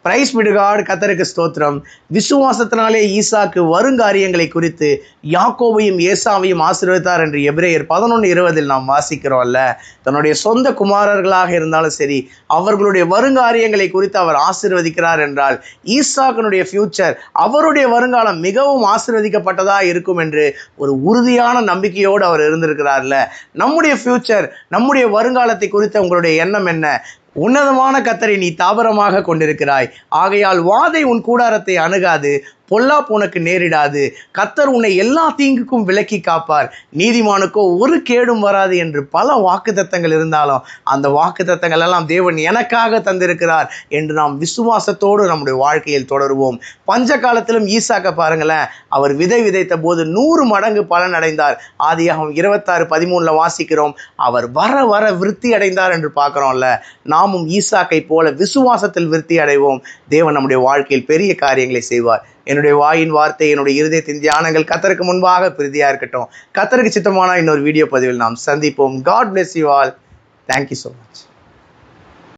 Price விடுகாடு. கர்த்தருக்கு ஸ்தோத்திரம். விசுவாசத்தினாலே ஈசாக்கு வருங்காரியங்களை குறித்து யாக்கோபையும் ஏசாவையும் ஆசீர்வதித்தார் என்று எபிரேயர் 11:20 நாம் வாசிக்கிறோம்ல. தன்னுடைய சொந்த குமாரர்களாக இருந்தாலும் சரி, அவர்களுடைய வருங்காரியங்களை குறித்து அவர் ஆசீர்வதிக்கிறார் என்றால் ஈசாக்கினுடைய ஃபியூச்சர், அவருடைய வருங்காலம் மிகவும் ஆசீர்வதிக்கப்பட்டதா இருக்கும் என்று ஒரு உறுதியான நம்பிக்கையோடு அவர் இருந்திருக்கிறார்ல. நம்முடைய ஃபியூச்சர், நம்முடைய வருங்காலத்தை குறித்த உங்களுடைய எண்ணம் என்ன? உன்னதமான கர்த்தரை நீ தாபரமாக கொண்டிருக்கிறாய், ஆகையால் வாதை உன் கூடாரத்தை அணுகாது, பொல்லாப்பு உனக்கு நேரிடாது, கர்த்தர் உன்னை எல்லா தீங்குக்கும் விலக்கி காப்பார், நீதிமானுக்கோ ஒரு கேடும் வராது என்று பல வாக்குத்தத்தங்கள் இருந்தாலும் அந்த வாக்குத்தத்தங்கள் எல்லாம் தேவன் எனக்காக தந்திருக்கிறார் என்று நாம் விசுவாசத்தோடு நம்முடைய வாழ்க்கையில் தொடருவோம். பஞ்ச காலத்திலும் ஈசாக்க பாருங்களேன், அவர் விதை விதைத்த போது 100 மடங்கு பலன் அடைந்தார். ஆதியாகமம் 26:13 வாசிக்கிறோம். அவர் வர வர விருத்தி அடைந்தார் என்று பார்க்கிறோம்ல. நாமும் ஈசாக்கை போல விசுவாசத்தில் விருத்தி அடைவோம். தேவன் நம்முடைய வாழ்க்கையில் பெரிய காரியங்களை செய்வார். என்னுடைய வாயின் வார்த்தை, என்னுடைய இருதயத்தின் தியானங்கள் கர்த்தருக்கு முன்பாக பிரதியா இருக்கட்டும். கர்த்தருக்கு சித்தமான இன்னொரு வீடியோ பதிவில் நாம் சந்திப்போம். God bless you all. Thank you so much.